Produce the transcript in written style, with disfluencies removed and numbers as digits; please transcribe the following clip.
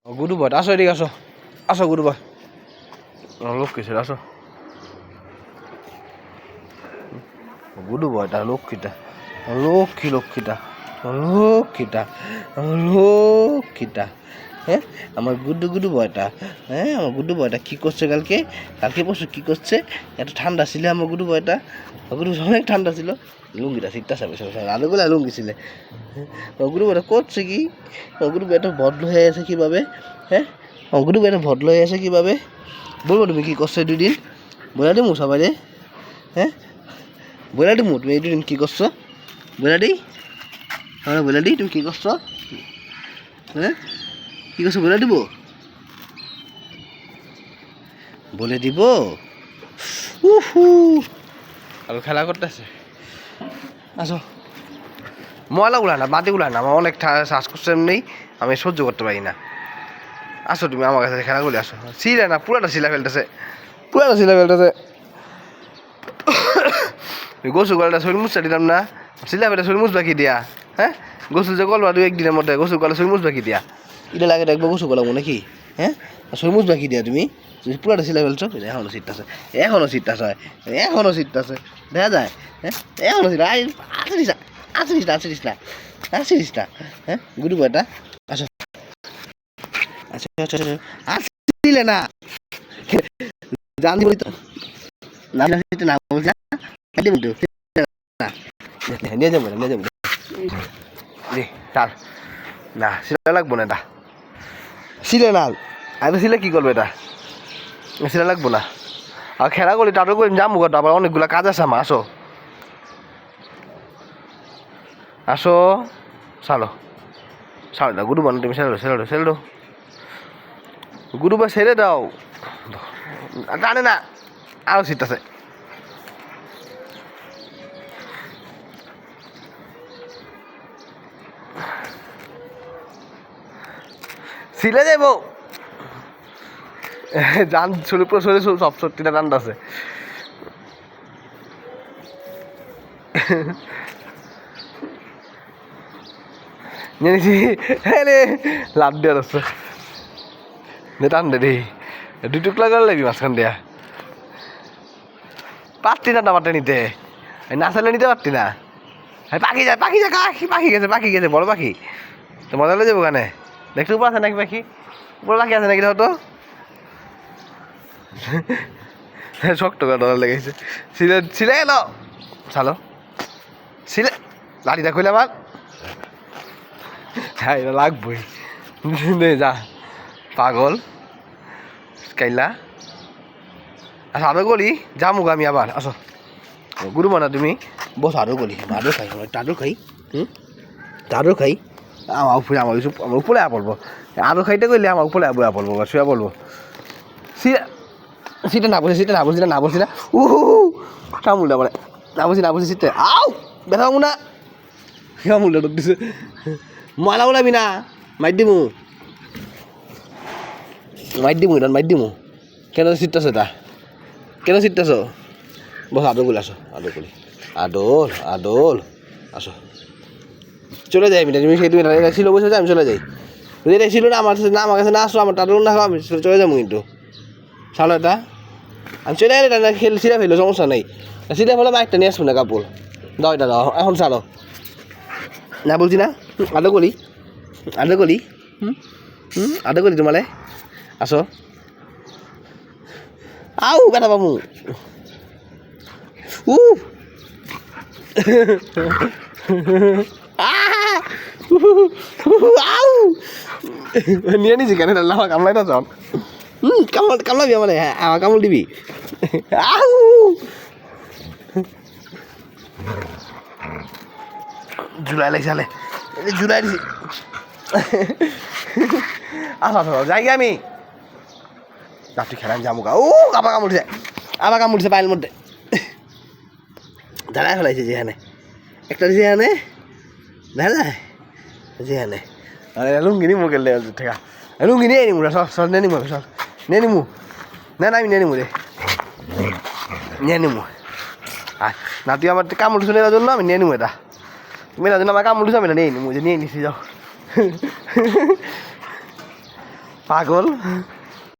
গুরু বয় আসো এদিকে আসো আসো গুরু বয় লক্ষ্মী ছিল আসো গুরু বয়টা লক্ষ্মীটা লক্ষ্মীটা লক্ষ্মীটা লক্ষ্মীটা হ্যাঁ আমার গুড্ডু গুড্ডু বয়টা হ্যাঁ আমার গুড্ডু বয়টা কী করছে কালকে কালকে পরশু কী করছে এত ঠান্ডা ছিল আমার গুড্ডু বয়টা গুরু অনেক ঠান্ডা ছিল লুঙ্গিটা শীতটা সাবে আলোগুলা লুঙ্গি ছিলে গুরু বয়টা করছে কি গুরু বয়টা ভদ্র হয়ে আছে কীভাবে হ্যাঁ গুরু বয়টা ভদ্র হয়ে আছে কীভাবে বলবো তুমি কী করছো দুদিন বলে দিমু সবাই হ্যাঁ বলে দিমু তুমি এই দুদিন কী করছো বলে দিই আমরা বলে দিই তুমি কী করছো হ্যাঁ কী করছো বলে দিব বলে দিব উহু আর খেলা করতেছে আসো ময়লা উড়া না মাটি উড়া না আমার অনেক শ্বাসকষ্ট নেই আমি সহ্য করতে পারি না আসো তুমি আমার কাছে খেলা করলে আসো ছিঁড়ে না পুরাটা শিলা ফেলতেছে গোসু গলাটা শরীর মুছটা দিলাম না শিলা ফেলে শরীর মুছ বাকি দিয়া হ্যাঁ গোসু যে গলবা 2-1 দিনের মধ্যে গোসু গলা শরীর মুছ বাকি দিয়া এটা লাগে একবার গোসু গলা মনে কি হ্যাঁ শরীর মুছ বাকি দিয়া তুমি পুরাটা শিলা ফেলছো এখনো সিটটা আছে এখনো সিটটা আছে দেখা যায় হ্যাঁ এখনো সিট আসিস না হ্যাঁ গুরু বয়টা আসো আচ্ছা আসলে না জানি বলি তো না বলছি না নিয়ে যাবো রে চাল না শিলা লাগবো না এটা শিলে না আমি শিলে কী করবো এটা শিলা লাগবো না আর খেলা করি তারপরে করি যাবো কত আবার অনেকগুলো কাজ আছে আমার আসো চালো না গুরু বানো তুমি ছেড়ে দাও গুরু বা ছেড়ে দাও জানে না আরো সিট আছে সিলে যাইব জান শরীর পুরো শরীর সব সত্যিটা ঠান্ডা আছে জেনেছি হ্যাঁ রে লাভ দেওয়ার আছে টান দে রে দুই টুকলা করে লাগবি মাঝখান দিয়া পারতি না মাঠে নিতে না চাইলে নিতে পারতি না পাখি গেছে বড় পাখি তো মজা লে যাবো ওখানে দেখতে উপর আছে নাকি পাখি উপর পাখি আছে নাকি তো শক্ত করে ডলার লেগেছে ছিলে গেল চালো ছিলে লাঠিটা খুলে আমার হ্যাঁ এটা লাগবই যা পাগল কাইলা আচ্ছা আরো করি যামুক আমি আবার আসো গুরু মানা তুমি বস আরো করি টাডো খাই আমার উপরে পড়বো আরো খাইতে করলে আমার উপরে বয়া পড়বো বা শুয়া পড়বো সিটে না বলছি না কামুলটা মানে না বলছি সিটে আও ব্যথা পাবো না কামুলটা ঢুক দিছে ময়লা ওলাবি না মাইর দিমু কেন সিটটাছ এটা কেন সিটটাছ বস আদর আসো আদল আসো চলে যাই তুমি সেই তুমি ছিল বসে আমি চলে যাই যদি এটা ছিল না আমার কাছে না আসো আমার টাদর না খাওয়া আমি চলে যাবো কিন্তু চালো এটা আমি চলে গেলে এটা সিরা ফেলো সমস্যা নেই সিরা ফেলে বাইকটা নিয়ে আসবো না কাপড় দাও এটা দাও এখন চালো না বলছি না আদর করি তোমালে আসো আউ বেটা বাবু নিয়ে নিছি কেন আমার কামলাই না চল কামলাবি আমার হ্যাঁ আমার কামল দিবি জুলাই লাগছে জুলাই দিছি আচ্ছা যাই আমি রাত্রি খেলাম জামুকা আবার কামড়ছে পায়ের মধ্যে দাঁড়ায় ফেলাইছে যেখানে একটা যেখানে দেখা যায় যেখানে লুঙ্গি নিমু গেলে ঠেকা লুঙ্গি নিয়ে নিমু সব নিয়ে নিমু সব নিয়ে নিমু না আমি নিয়ে নিমু রে আর না তুই আমার কামড় শুনে জন্য আমি নিয়ে নিমু এটা তুমি না জন্য আমার কামড় আমি না নিয়ে নিমু যে নিয়ে নিছি যাও পাগল।